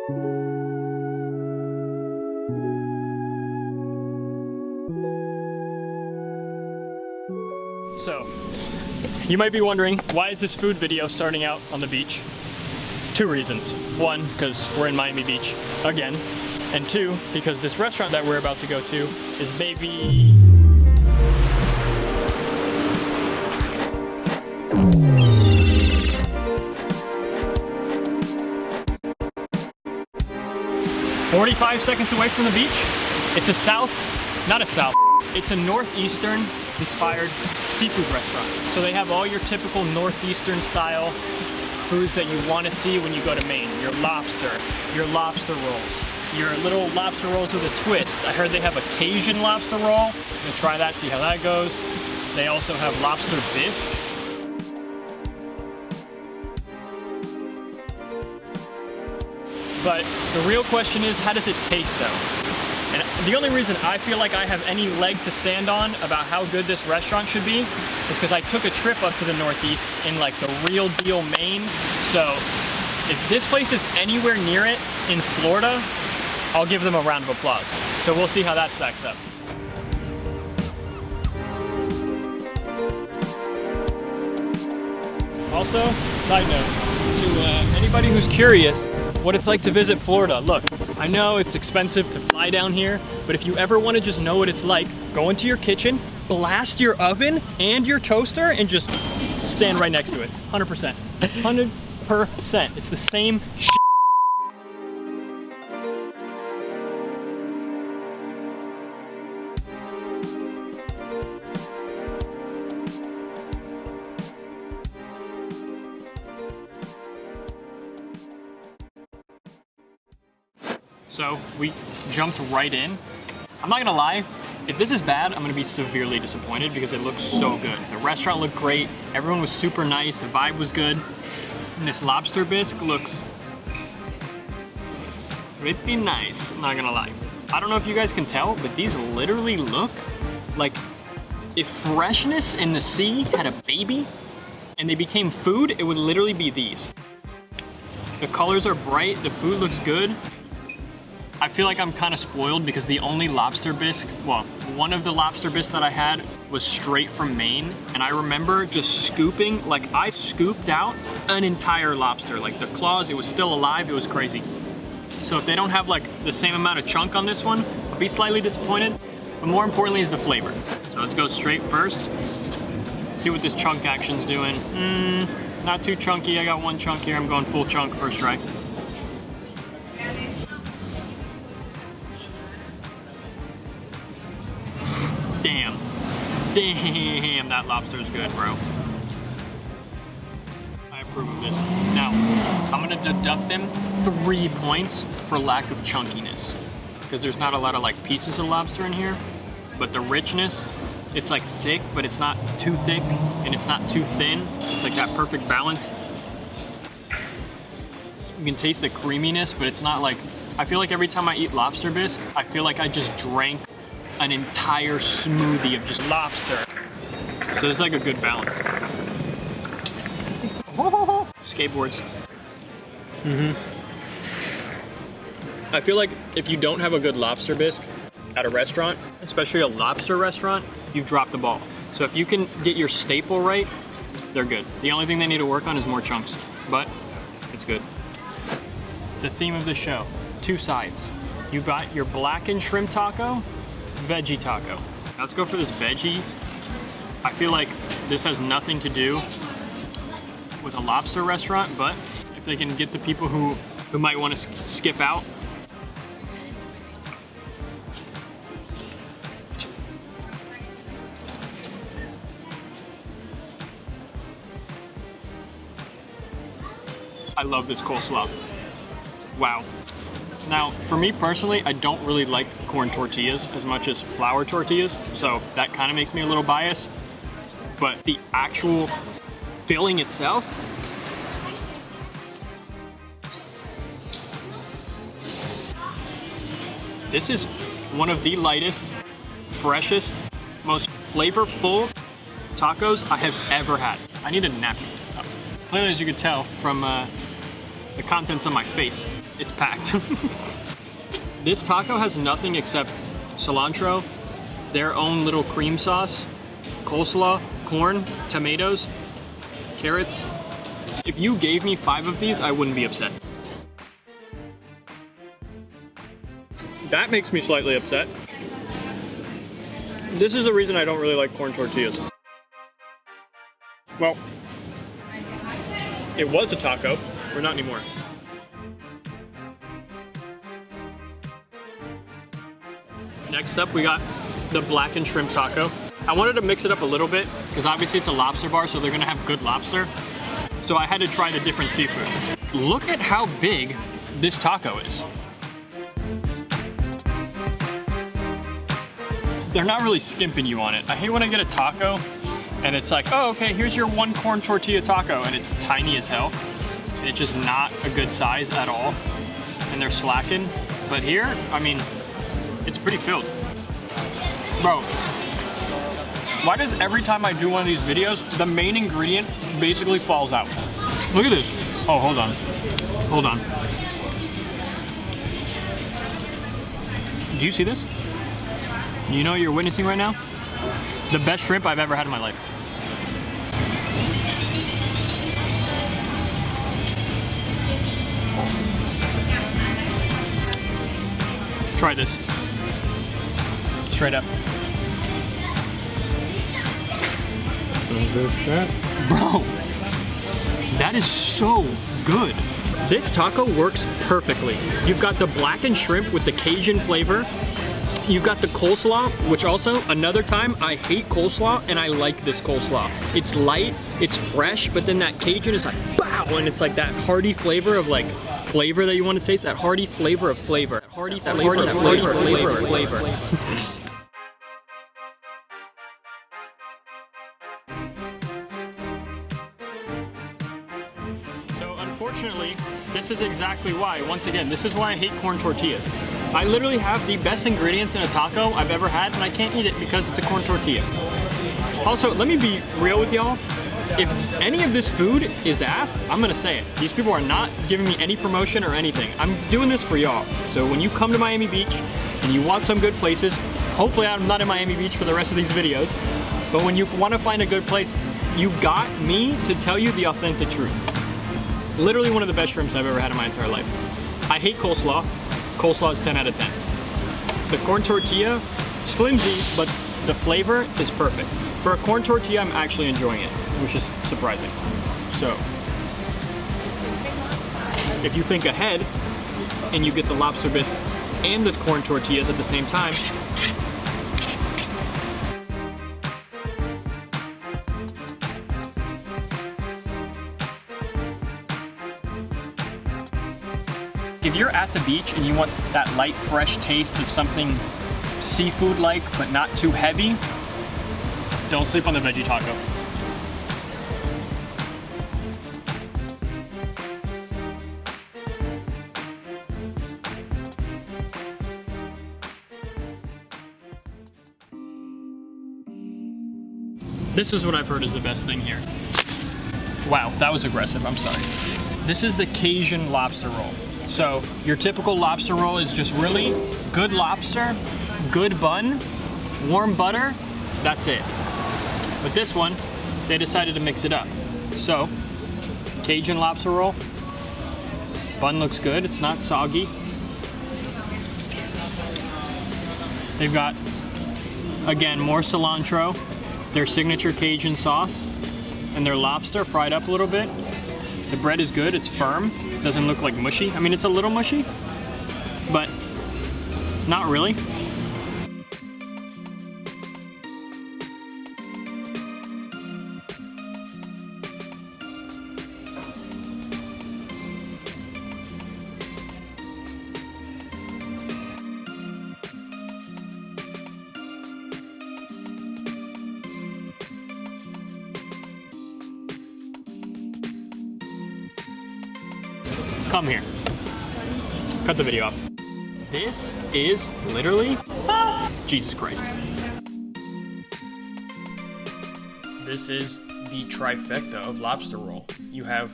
So, you might be wondering, why is this food video starting out on the beach? Two reasons. One, because we're in Miami Beach again. And two, because this restaurant that we're about to go to is maybe... ...45 seconds away from the beach. It's a northeastern inspired seafood restaurant. So they have all your typical northeastern style foods that you want to see when you go to Maine. Your lobster rolls, your little lobster rolls with a twist. I heard they have a Cajun lobster roll. I'm gonna try that, see how that goes. They also have Lobster Bisque. But the real question is, how does it taste though? And the only reason I feel like I have any leg to stand on about how good this restaurant should be is because I took a trip up to the Northeast in like the real deal Maine. So if this place is anywhere near it in Florida, I'll give them a round of applause. So we'll see how that stacks up. Also, side note, to anybody who's curious what it's like to visit Florida. Look, I know it's expensive to fly down here, but if you ever want to just know what it's like, go into your kitchen, blast your oven and your toaster, and just stand right next to it. 100%. 100%. It's the same shit. So we jumped right in. I'm not gonna lie, if this is bad, I'm gonna be severely disappointed because it looks so good. The restaurant looked great, everyone was super nice, the vibe was good. And this Lobster Bisque looks pretty nice, I'm not gonna lie. I don't know if you guys can tell, but these literally look like if freshness in the sea had a baby and they became food, it would literally be these. The colors are bright, the food looks good. I feel like I'm kind of spoiled because the only Lobster Bisque, well, one of the Lobster Bisque that I had was straight from Maine. And I remember just scooping, like I scooped out an entire lobster. Like the claws, it was still alive, it was crazy. So if they don't have like the same amount of chunk on this one, I'll be slightly disappointed. But more importantly is the flavor. So let's go straight first. See what this chunk action's doing. Not too chunky, I got one chunk here. I'm going full chunk first try. Damn, that lobster is good, bro. I approve of this. Now, I'm gonna deduct them 3 points for lack of chunkiness. Because there's not a lot of like pieces of lobster in here, but the richness, it's like thick, but it's not too thick, and it's not too thin. It's like that perfect balance. You can taste the creaminess, but it's not like, I feel like every time I eat Lobster Bisque, I feel like I just drank an entire smoothie of just lobster. So there's like a good balance. Skateboards. I feel like if you don't have a good Lobster Bisque at a restaurant, especially a lobster restaurant, you've dropped the ball. So if you can get your staple right, they're good. The only thing they need to work on is more chunks, but it's good. The theme of the show, 2 sides. You got your blackened shrimp taco, veggie taco. Now let's go for this veggie. I feel like this has nothing to do with a lobster restaurant, but if they can get the people who might want to skip out. I love this coleslaw. Wow. Now, for me personally, I don't really like corn tortillas as much as flour tortillas, so that kind of makes me a little biased. But the actual filling itself, this is one of the lightest, freshest, most flavorful tacos I have ever had. I need a napkin. Clearly, as you could tell from The content's on my face. It's packed. This taco has nothing except cilantro, their own little cream sauce, coleslaw, corn, tomatoes, carrots. If you gave me 5 of these, I wouldn't be upset. That makes me slightly upset. This is the reason I don't really like corn tortillas. Well, it was a taco, or not anymore. Next up, we got the blackened shrimp taco. I wanted to mix it up a little bit, because obviously it's a lobster bar, so they're gonna have good lobster. So I had to try the different seafood. Look at how big this taco is. They're not really skimping you on it. I hate when I get a taco and it's like, oh, okay, here's your 1 corn tortilla taco, and it's tiny as hell. And it's just not a good size at all. And they're slacking. But here, I mean, it's pretty filled. Bro, why does every time I do one of these videos, the main ingredient basically falls out? Look at this. Oh, hold on. Hold on. Do you see this? You know what you're witnessing right now? The best shrimp I've ever had in my life. Try this. Straight up. Bro, that is so good. This taco works perfectly. You've got the blackened shrimp with the Cajun flavor. You've got the coleslaw, which also, another time, I hate coleslaw, and I like this coleslaw. It's light, it's fresh, but then that Cajun is like, bow, and it's like that hearty flavor of like, flavor that you want to taste, that hearty flavor of flavor. That hearty flavor of flavor. So unfortunately, this is exactly why, once again, this is why I hate corn tortillas. I literally have the best ingredients in a taco I've ever had, and I can't eat it because it's a corn tortilla. Also, let me be real with y'all. If any of this food is ass, I'm gonna say it. These people are not giving me any promotion or anything. I'm doing this for y'all. So when you come to Miami Beach and you want some good places, hopefully I'm not in Miami Beach for the rest of these videos, but when you wanna find a good place, you got me to tell you the authentic truth. Literally one of the best shrimps I've ever had in my entire life. I hate coleslaw. Coleslaw is 10 out of 10. The corn tortilla is flimsy, but the flavor is perfect. For a corn tortilla, I'm actually enjoying it, which is surprising. So, if you think ahead and you get the Lobster Bisque and the corn tortillas at the same time, if you're at the beach and you want that light, fresh taste of something seafood-like, but not too heavy, don't sleep on the veggie taco. This is what I've heard is the best thing here. Wow, that was aggressive, I'm sorry. This is the Cajun lobster roll. So your typical lobster roll is just really good lobster, good bun, warm butter, that's it. But this one, they decided to mix it up. So, Cajun lobster roll, bun looks good, it's not soggy. They've got, again, more cilantro, their signature Cajun sauce, and their lobster fried up a little bit. The bread is good, it's firm, doesn't look like mushy. I mean, it's a little mushy, but not really. Come here. Cut the video off. This is literally, Jesus Christ. This is the trifecta of lobster roll. You have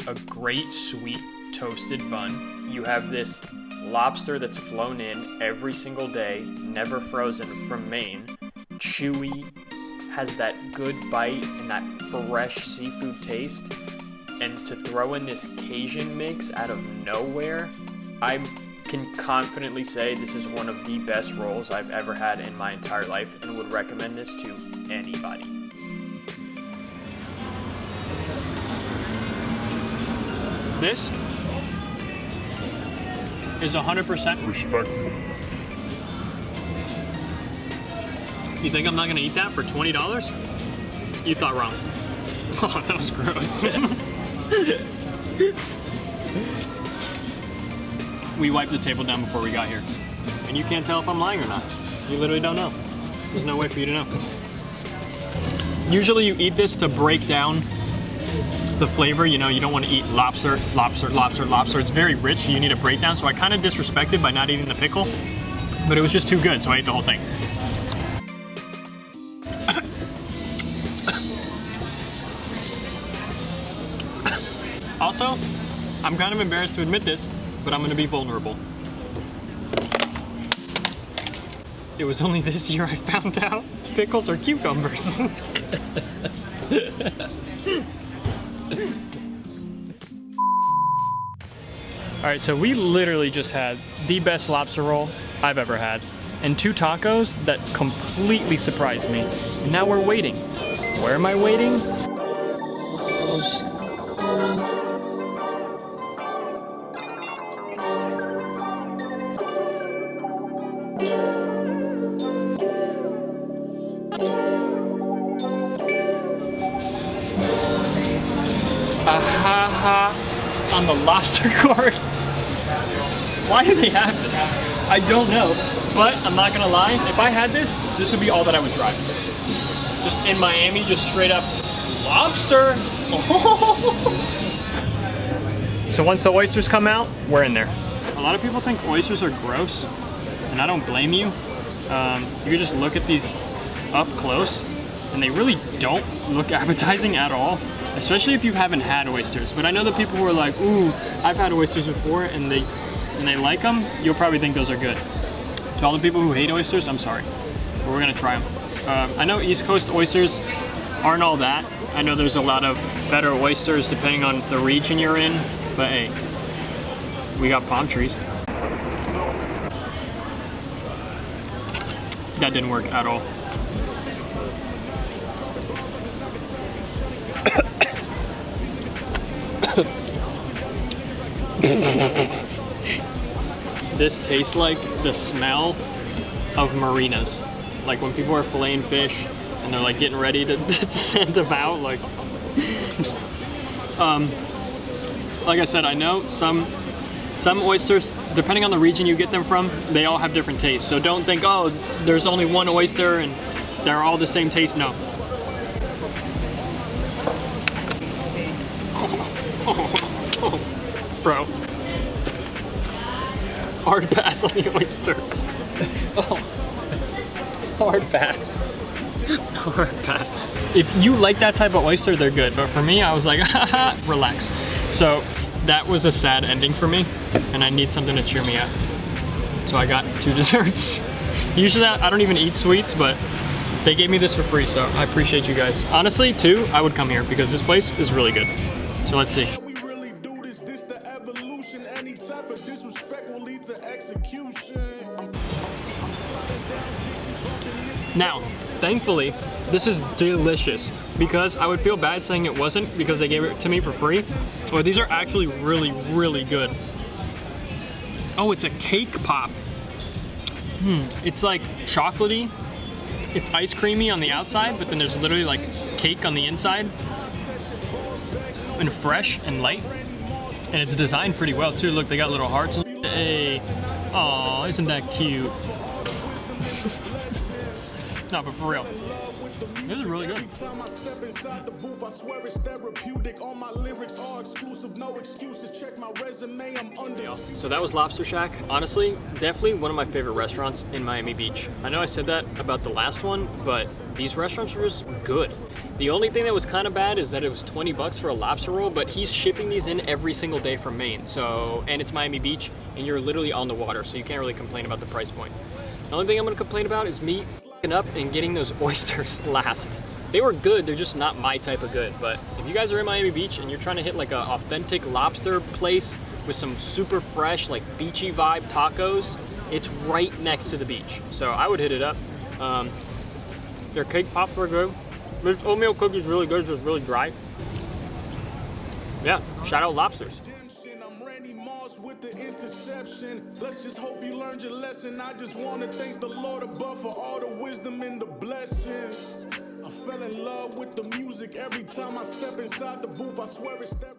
a great sweet toasted bun. You have this lobster that's flown in every single day, never frozen, from Maine. Chewy, has that good bite and that fresh seafood taste. And to throw in this Cajun mix out of nowhere, I can confidently say this is one of the best rolls I've ever had in my entire life and would recommend this to anybody. This is 100% respectable. You think I'm not gonna eat that for $20? You thought wrong. Oh, that was gross. We wiped the table down before we got here. And you can't tell if I'm lying or not. You literally don't know. There's no way for you to know. Usually you eat this to break down the flavor. You know, you don't want to eat lobster. It's very rich, so you need a breakdown. So I kind of disrespected by not eating the pickle, but it was just too good, so I ate the whole thing. Also, I'm kind of embarrassed to admit this, but I'm gonna be vulnerable. It was only this year I found out pickles are cucumbers. Alright, so we literally just had the best lobster roll I've ever had, and 2 tacos that completely surprised me. And now we're waiting. Where am I waiting? On the lobster court. Why do they have this? I don't know, but I'm not gonna lie. If I had this, this would be all that I would drive. Just in Miami, just straight up lobster. So once the oysters come out, we're in there. A lot of people think oysters are gross, and I don't blame you. You can just look at these up close, and they really don't look appetizing at all. Especially if you haven't had oysters. But I know the people who are like, ooh, I've had oysters before and they like them, you'll probably think those are good. To all the people who hate oysters, I'm sorry. But we're gonna try them. I know East Coast oysters aren't all that. I know there's a lot of better oysters depending on the region you're in, but hey, we got palm trees. That didn't work at all. This tastes like the smell of marinas. Like when people are filleting fish and they're like getting ready to send them out. Like I said, I know some oysters, depending on the region you get them from, they all have different tastes. So don't think, oh, there's only one oyster and they're all the same taste. No. Bro. Hard pass on the oysters. Oh. Hard pass. Hard pass. If you like that type of oyster, they're good. But for me, I was like, haha, relax. So that was a sad ending for me, and I need something to cheer me up. So I got 2 desserts. Usually I don't even eat sweets, but they gave me this for free, so I appreciate you guys. Honestly, too, I would come here because this place is really good. So let's see. Now, thankfully, this is delicious because I would feel bad saying it wasn't because they gave it to me for free. But these are actually really, really good. Oh, it's a cake pop. It's like chocolatey. It's ice creamy on the outside, but then there's literally like cake on the inside. And fresh and light. And it's designed pretty well too. Look, they got little hearts. Hey. Aw, isn't that cute? No, but for real. with the music. This is really good. Every time I step inside the booth, I swear it's therapeutic. All my lyrics are exclusive, no excuses. Check my resume, I'm under. So that was Lobster Shack. Honestly, definitely one of my favorite restaurants in Miami Beach. I know I said that about the last one, but these restaurants are just good. The only thing that was kind of bad is that it was 20 bucks for a lobster roll, but he's shipping these in every single day from Maine. So, and it's Miami Beach, and you're literally on the water, so you can't really complain about the price point. The only thing I'm gonna complain about is me f***ing up and getting those oysters last. They were good, they're just not my type of good. But if you guys are in Miami Beach and you're trying to hit like an authentic lobster place with some super fresh, like beachy vibe tacos, it's right next to the beach. So I would hit it up. Their cake pops were good. This oatmeal cookie is really good, it's just really dry. Yeah, shout out Lobsters. With the interception, let's just hope you learned your lesson. I just want to thank the Lord above for all the wisdom and the blessings. I fell in love with the music every time I step inside the booth. I swear it's therapy.